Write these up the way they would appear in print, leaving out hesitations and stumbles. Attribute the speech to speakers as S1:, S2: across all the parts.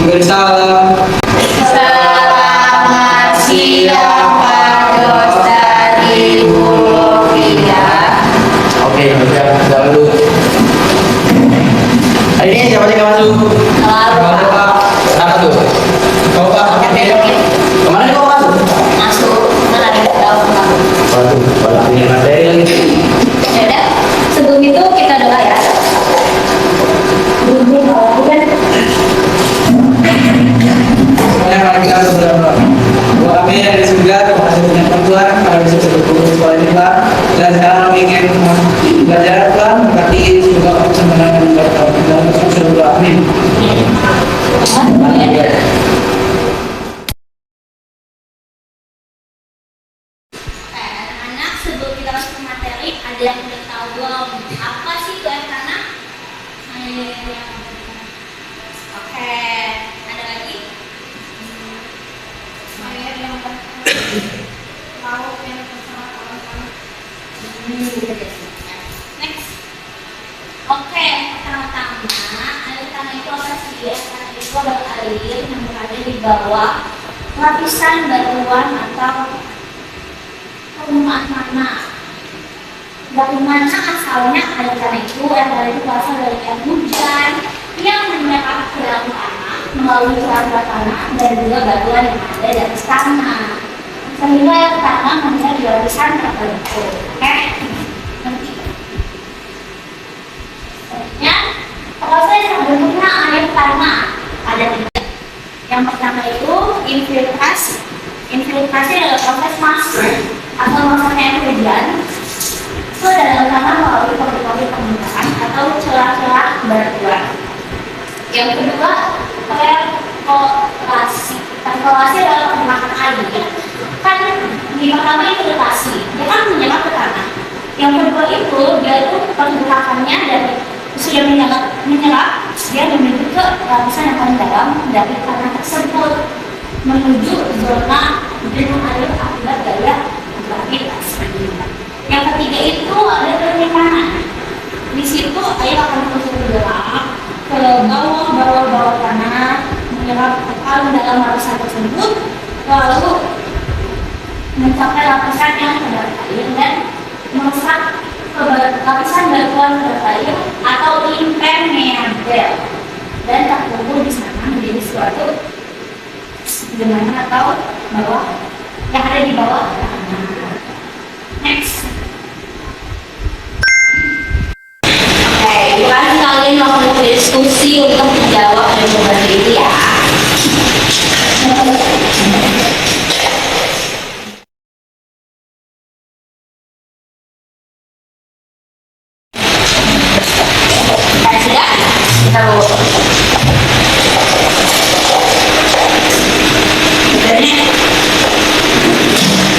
S1: Bersalam.
S2: Selamat siang Pak dari Bulogria.
S1: Oke, udah dulu. Hari ini siapa yang masuk?
S2: Lalu
S1: Pak. Kenapa tuh? Kau Pak pakai kemarin kau masuk?
S2: masuk lagi ke dalam.
S1: Waduh, kalau ini materi lagi.
S2: Ya udah, sebelum itu kita doa ya.
S1: Mari kita berdoa. Doa kami dari surga, terima kasih banyak Tuhan karena bisa berkumpul di sekolah ini Pak. Dan sekarang kami ingin belajar Tuhan, berarti semoga kami bisa menangkan dalam Yesus doa. Amin.
S2: Anak-anak, sebelum kita masuk ke materi, ada yang udah tahu belum? Apa sih itu air tanah? Oke, ada lagi? Air yang laut yang bersama kawan-kawan. Next. Oke, pertama-tama air tanah itu apa sih? Air tanah itu adalah air yang berada di bawah lapisan batuan atau permukaan tanah. Dari mana asalnya air tanah itu? Air tanah itu berasal dari air hujan yang menyerap ke dalam tanah melalui celah tanah dan juga batuan yang ada di atas tanah, sehingga air tanah menjadi lapisan tertentu. Oke? Nanti. Ya, proses terbentuknya air tanah ada tiga. Yang pertama itu infiltrasi. Infiltrasi adalah proses masuk atau masuknya air hujan ke dalam tanah melalui pori-pori permukaan atau celah-celah batuan. Yang kedua, perkolasi. Perkolasi adalah penyerapan air. Kan di pertama infiltrasi, dia kan menyerap ke tanah. Yang kedua itu dia itu pergerakannya dari sudah menyerap, dia menuju ke lapisan yang paling dalam dari tanah tersebut menuju zona jenuh air akibat gaya gravitasi. Yang ketiga itu ada penyimpanan. Di situ air akan terus bergerak ke bawah tanah, menyerap ke paling dalam lapisan tersebut, lalu mencapai lapisan yang kedap air dan merusak ke lapisan batuan kedap air atau impermeable dan terkumpul di sana menjadi suatu genangan atau bawah yang ada di bawah tanah. Next. Oke, bukan kalian mau berdiskusi untuk menjawab jawaban ini ya. Sudah?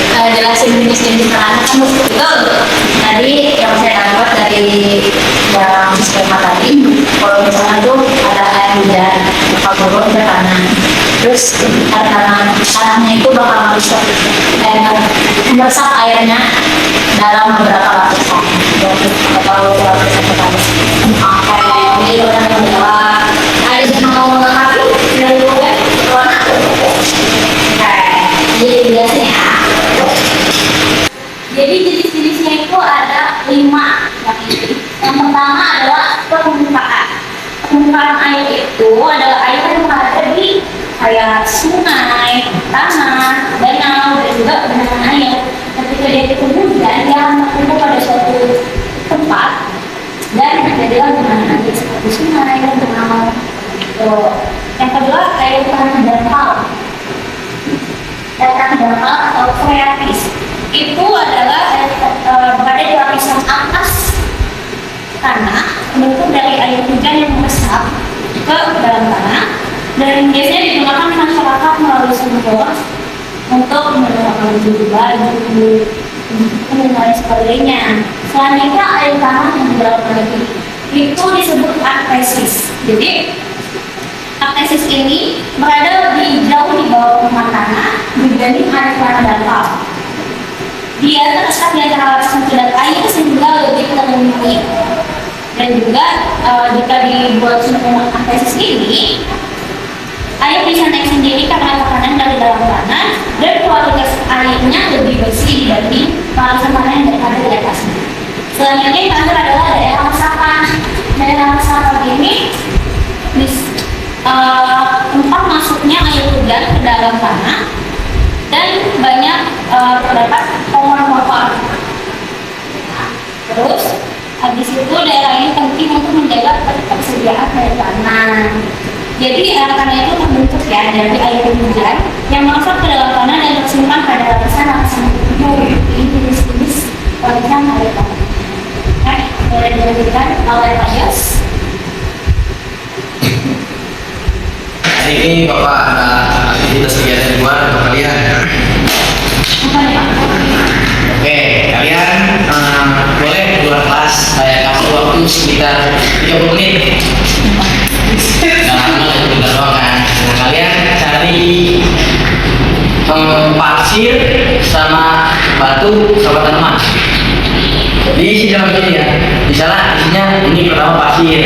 S2: Kita jelasin jenis-jenis makanan kan betul. Tadi yang saya dapat dari dalam skema tadi, kalau misalnya tuh ada air hujan, bakal turun ke tanah. Terus tanahnya itu bakal meresap airnya dalam beberapa lapisan. Atau lapisan pertama. Oke, ini udah menjawab. Ada yang mau mengatakan dari bulan warna? Oke, jadi biasanya ya. Jadi jenis-jenisnya itu ada 5. Yang pertama adalah permukaan. Permukaan air itu adalah air yang berada di kayak sungai, tanah, danau, dan juga genangan air. Ketika dia hujan, dia akan terkumpul pada suatu tempat dan terjadilah genangan air seperti sungai dan danau. Yang kedua, air tanah dangkal. Tanah dangkal atau freatis itu adalah berada di lapisan atas tanah, bentuk dari air hujan yang meresap ke dalam tanah, dan biasanya digunakan masyarakat melalui sumur untuk menggunakan baju, dan lain sebagainya. Selanjutnya air tanah yang di dalam lagi itu disebut aktesis. Jadi aktesis ini berada jauh di bawah permukaan tanah dibanding air tanah dangkal. Dia terletak di antara lapisan kedap air sehingga lebih terlindungi Dan juga jika dibuat sumur antesis ini, air bisa naik sendiri karena tekanan dari dalam tanah dan kualitas airnya lebih bersih dibanding saluran yang ada di atasnya. Selanjutnya yang terakhir adalah daerah resapan. Daerah resapan ini tempat masuknya air hujan ke dalam tanah dan banyak terdapat pohon-pohon. Terus habis itu daerah ini penting untuk menjaga ketersediaan air tanah. Jadi karena itu terbentuk ya dari air hujan yang masuk ke dalam tanah dan tersimpan pada lapisan tubuh. Ini jenis-jenis lapisan air tanah. Boleh dilanjutkan oleh Pak Yos.
S3: Hari ini Bapak ada aktivitas kegiatan di luar untuk kalian.
S2: Apa nih Pak?
S3: Oke, kalian boleh keluar kelas. Saya kasih waktu sekitar 30 menit. Gak lama, bentar doang kan. Nah, kalian cari pasir sama batu sama tanaman. Diisi dalam sini ya. Misalnya isinya ini pertama pasir,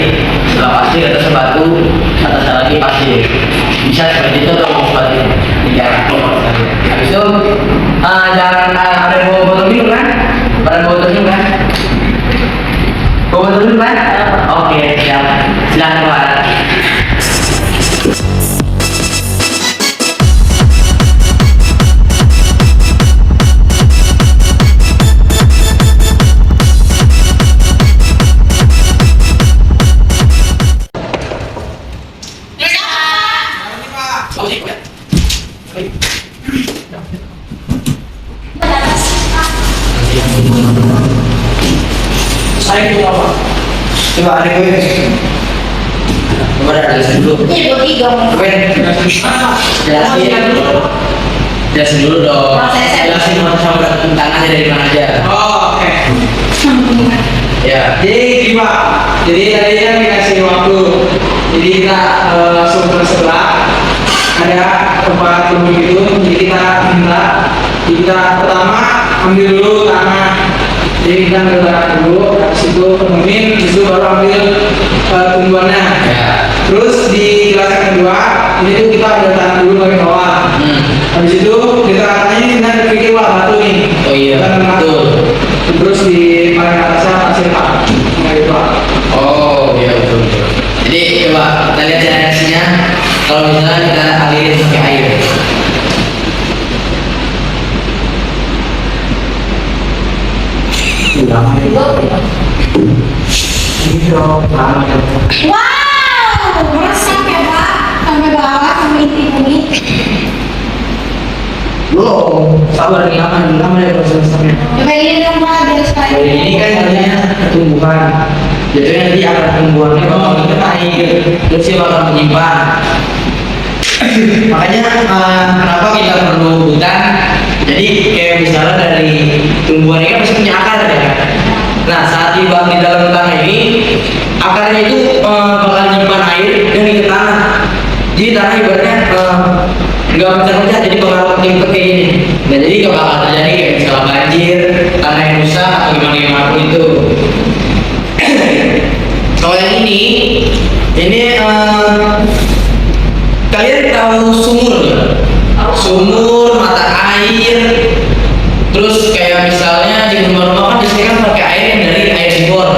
S3: setelah pasir atasnya batu, atasnya lagi pasir. Bisa seperti itu atau seperti itu. Tiga. Habis itu jangan ada bawa botol minum kan? Pada bawa botol minum kan? Bawa botol minum kan? Oke, siap. Silakan keluar.
S1: Saya itu apa? Coba ada gue.
S3: Coba jelasin dulu.
S2: Ini bertiga.
S3: Jelasin dulu dong.
S2: Prosesnya.
S3: Jelasin sama tangannya dari mana aja.
S1: Oh, oke.
S3: Ya.
S1: Jadi gini Pak, jadi tadi kan dikasih waktu. Jadi kita langsung ke sebelah. Ada tempat tunggu gitu. Jadi kita minta. Kita pertama ambil dulu tanah. Jadi kita ambil tanah dulu. Habis itu penuhin. Itu baru ambil tumbuhannya.
S3: Ya.
S1: Terus di kelas yang kedua, ini tuh kita ambil tanah dulu dari bawah. Habis itu kita katanya kita berpikir wah batu nih.
S3: Oh iya,
S1: Kita memang-
S3: betul.
S1: Terus di paling atasnya pasir Pak. Nah itu Pak.
S3: Oh iya betul. Jadi coba kita lihat reaksinya. Kalau misalnya kita alirin pakai air.
S1: Ini dong, lama ya.
S2: Wow, meresap ya Pak, sampai bawah sampai inti bumi.
S1: Belum, sabar nih lama ya prosesnya.
S2: Coba ini dong Pak, biar sekali.
S1: Ini kan namanya pertumbuhan. Jadi nanti akar tumbuhannya bakal ke air, terus dia bakal menyimpan. Makanya kenapa kita perlu hutan? Jadi kayak misalnya dari tumbuhan ini kan pasti punya akar ya kan? Nah saat dibuang di dalam tanah ini, akarnya itu bakal menyimpan air dan ke tanah. Jadi tanah ibaratnya nggak pecah-pecah, jadi bakal tingkat kayak gini. Nah jadi nggak bakal terjadi kayak misalnya banjir, tanah yang rusak atau gimana pun itu. Kalau yang ini kalian tahu sumur nggak? Sumur, mata air, terus kayak misalnya di rumah-rumah kan biasanya kan pakai air yang dari air bor.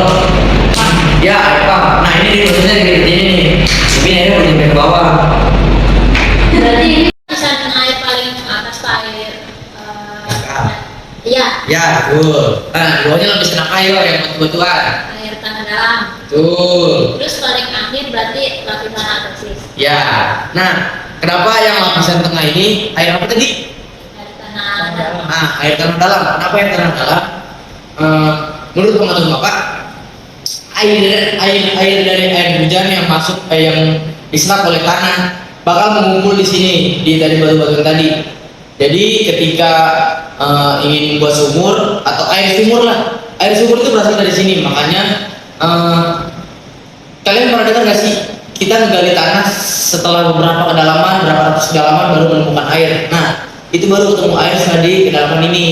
S1: Ya, air pump. Nah ini prosesnya seperti ini nih. Tapi airnya udah sampai ke bawah.
S2: Berarti ini saluran air paling atas Pak, air. Iya,
S3: Ya, betul. Nah, di bawahnya lebih senang air yang batu-batuan.
S2: air tanah dalam.
S3: Tuh.
S2: Terus paling akhir berarti lapisan antesis.
S3: Ya. Nah, kenapa yang lapisan tengah ini air apa tadi?
S2: Air tanah dalam.
S3: Nah, air tanah dalam. Kenapa air tanah dalam? Menurut pengetahuan Bapak, air dari air hujan yang masuk yang diserap oleh tanah bakal mengumpul di sini di dari batu-batu tadi. Jadi ketika ingin membuat sumur atau air sumur lah, air sumur itu berasal dari sini. Makanya kalian pernah dengar nggak sih kita menggali tanah setelah beberapa kedalaman, berapa ratus kedalaman baru menemukan air. Nah, itu baru ketemu air setelah di kedalaman ini.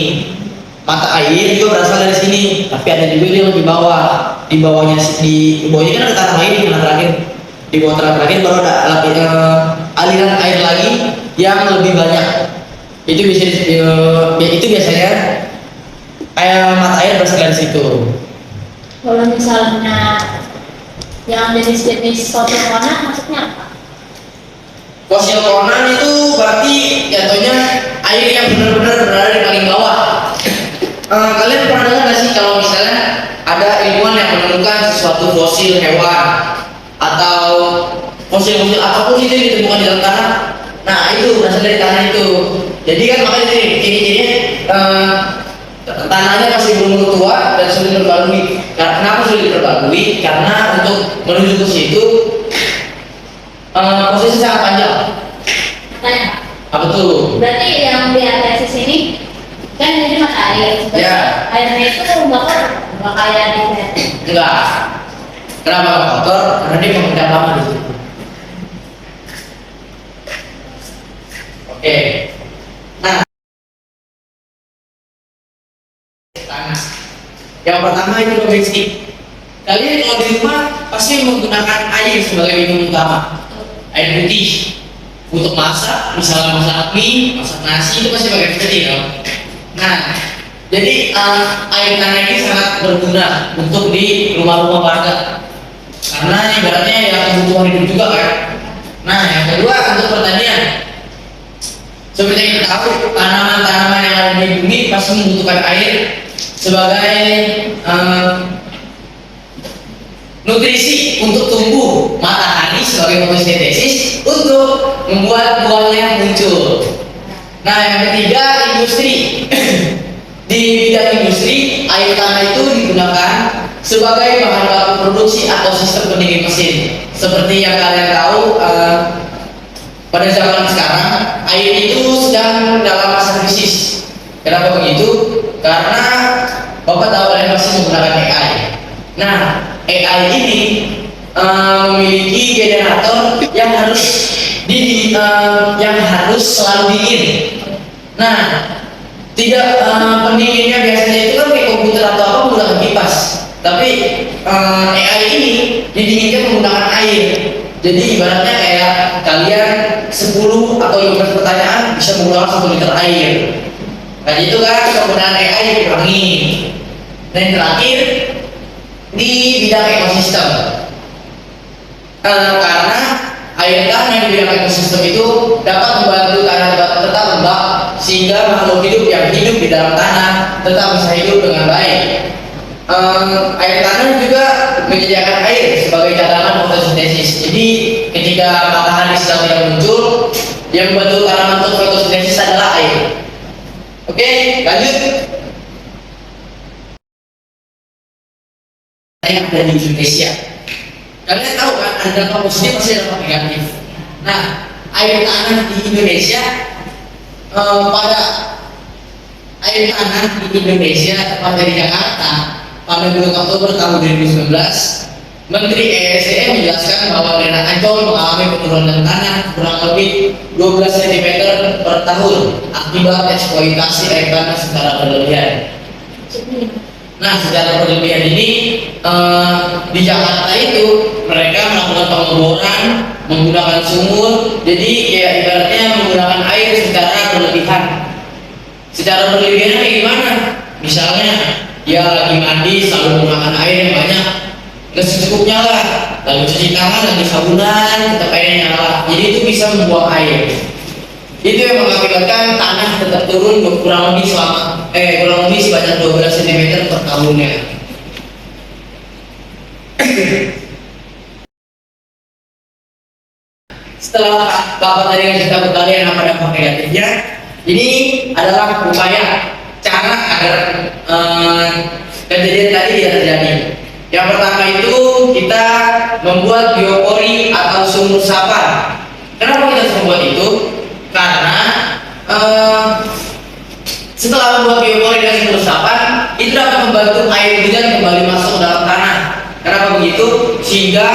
S3: Mata air juga berasal dari sini, tapi ada juga yang lebih bawah. Di di bawahnya kan ada tanah lagi di tanah terakhir. Di bawah tanah terakhir baru ada aliran air lagi yang lebih banyak. Itu bisa itu biasanya kayak mata air berasal dari situ.
S2: Kalau misalnya yang jenis-jenis fosil konan maksudnya apa?
S3: Fosil konan itu berarti jatuhnya air yang benar-benar berada di paling bawah. Kalian pernah dengar nggak sih kalau misalnya ada ilmuwan yang menemukan sesuatu fosil hewan atau fosil-fosil apapun itu yang ditemukan di dalam tanah? Nah itu berasal dari tanah itu. Jadi kan makanya ciri-cirinya tanahnya masih belum tua dan sulit terbalui. Kenapa sulit terbalui? Karena untuk menuju ke situ prosesnya sangat panjang.
S2: Tanya.
S3: Apa tuh?
S2: Berarti yang di atas sini kan jadi mata air.
S3: Ya.
S2: Airnya itu bakal kayak di
S3: Enggak. Kenapa kotor? Karena dia memendam lama di situ. Oke. Nah, tanah. Yang pertama itu domestik. Kalian kalau di rumah pasti menggunakan air sebagai minum utama. Air putih untuk masak, misalnya masak mie, masak nasi itu pasti pakai air putih dong. Nah, jadi air tanah ini sangat berguna untuk di rumah-rumah warga karena ibaratnya ya kebutuhan hidup juga kan. Nah, yang kedua untuk pertanian. Seperti yang kita tahu, tanaman-tanaman yang ada di bumi pasti membutuhkan air sebagai nutrisi untuk tumbuh, matahari sebagai fotosintesis untuk membuat buahnya muncul. Nah, yang ketiga industri. Di bidang industri, air tanah itu digunakan sebagai bahan baku produksi atau sistem pendingin mesin. Seperti yang kalian tahu, pada zaman sekarang air itu sedang dalam masa krisis. Kenapa begitu? Karena Bapak tahu kalian pasti menggunakan AI. Nah, AI ini memiliki generator yang harus selalu dingin. Nah, tidak pendinginnya biasanya itu kan kayak komputer atau apa menggunakan kipas, tapi AI ini didinginkan menggunakan air. Jadi ibaratnya kayak kalian 10 atau 15 pertanyaan bisa menggunakan 1 liter air. Nah itu kan penggunaan AI dikurangi. Dan yang terakhir di bidang ekosistem, karena air tanah di bidang ekosistem itu dapat membantu tanah tetap lembab sehingga makhluk hidup yang hidup di dalam tanah tetap bisa hidup dengan baik. Air tanah juga menyediakan air sebagai cadangan fotosintesis. Jadi ketika matahari sedang tidak muncul, yang membantu tanaman untuk fotosintesis adalah air. Oke, lanjut. Yang ada di Indonesia, kalian tahu kan ada dampak positif pasti ada dampak negatif. Nah, air tanah di Indonesia pada air tanah di Indonesia tepatnya di Jakarta pada bulan Oktober tahun 2019, Menteri ESDM menjelaskan bahwa daerah Ancol mengalami penurunan tanah kurang lebih 12 cm per tahun akibat eksploitasi air tanah secara berlebihan. Nah, secara berlebihan ini di Jakarta itu mereka melakukan pengeboran menggunakan sumur, jadi kayak ibaratnya menggunakan air secara berlebihan. Secara berlebihan kayak gimana? Misalnya, ya lagi mandi selalu menggunakan air yang banyak, nggak secukupnya lah. Lalu cuci tangan, lagi sabunan, tetap airnya nyala. Jadi itu bisa membuang air. Itu yang mengakibatkan tanah tetap turun kurang lebih sebanyak 12 cm per tahunnya. Setelah Bapak tadi ngasih tahu kalian apa dampak negatifnya, ini adalah upaya cara agar kejadian tadi tidak terjadi. Yang pertama itu kita membuat biopori atau sumur resapan. Kenapa kita harus membuat itu? Karena setelah membuat biopori dan sumur resapan, itu dapat membantu air hujan kembali masuk ke dalam tanah. Kenapa begitu? Sehingga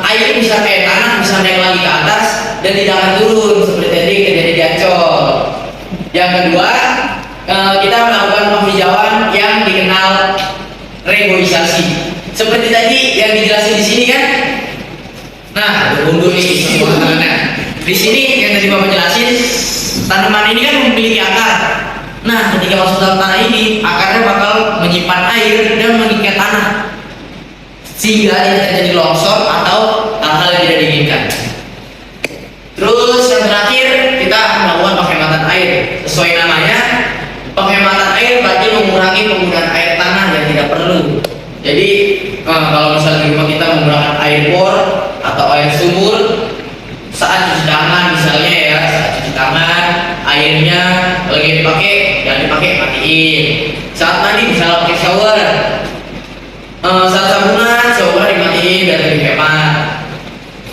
S3: air bisa kayak tanah bisa naik lagi ke atas dan tidak akan turun seperti tadi terjadi di Ancol. Yang kedua, kita melakukan penghijauan yang dikenal reboisasi. seperti tadi yang dijelasin di sini kan. Nah, berundur nih semua tangannya. Di sini yang tadi Bapak jelasin, tanaman ini kan memiliki akar. Nah, ketika masuk dalam tanah ini, akarnya bakal menyimpan air dan mengikat tanah, sehingga tidak terjadi longsor atau hal-hal yang tidak diinginkan. Terus yang terakhir, kita melakukan penghematan air. Sesuai namanya, penghematan air berarti mengurangi penggunaan air tanah yang tidak perlu. Jadi kalau misalnya di rumah kita menggunakan air bor atau air sumur, saat cuci tangan misalnya ya, saat cuci tangan airnya lagi dipakai, jangan dipakai, matiin. Saat mandi misalnya pakai shower, saat sabunan shower dimatiin biar lebih hemat.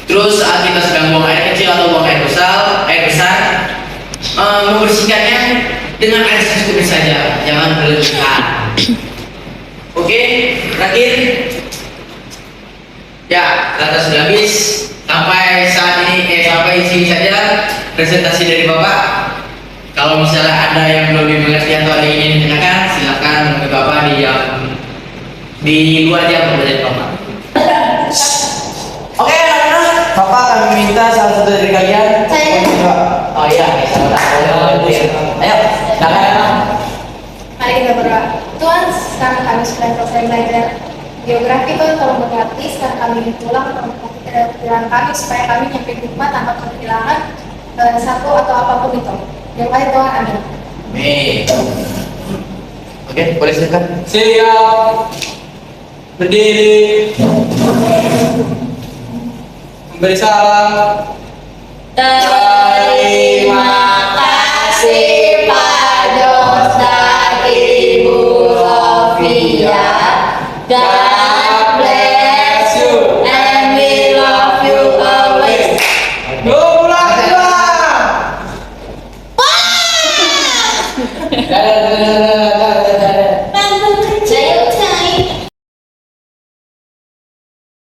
S3: Terus saat kita sedang buang air kecil atau buang air besar, membersihkannya dengan air secukupnya saja, jangan berlebihan. Oke, terakhir. Ya, data sudah habis. Sampai saat ini, sampai sini saja presentasi dari Bapak. Kalau misalnya ada yang belum mengerti atau ada yang ingin ditanyakan, silakan ke Bapak di luar jam pembelajaran Bapak. Oke, anak-anak, Bapak kami minta salah satu dari kalian.
S2: Saya.
S3: Oh iya, ayo, silakan.
S4: Mari kita berdoa. Tuhan, sekarang kami sudah selesai belajar geografi, Tuhan tolong berkati. Sekarang kami pulang, tolong berkati perjalanan kami supaya kami nyampe di rumah tanpa kehilangan satu atau apapun itu. Yang lain Tuhan, amin.
S3: Amin. Oke, boleh silakan.
S1: Siap. Berdiri. Memberi salam.
S2: Terima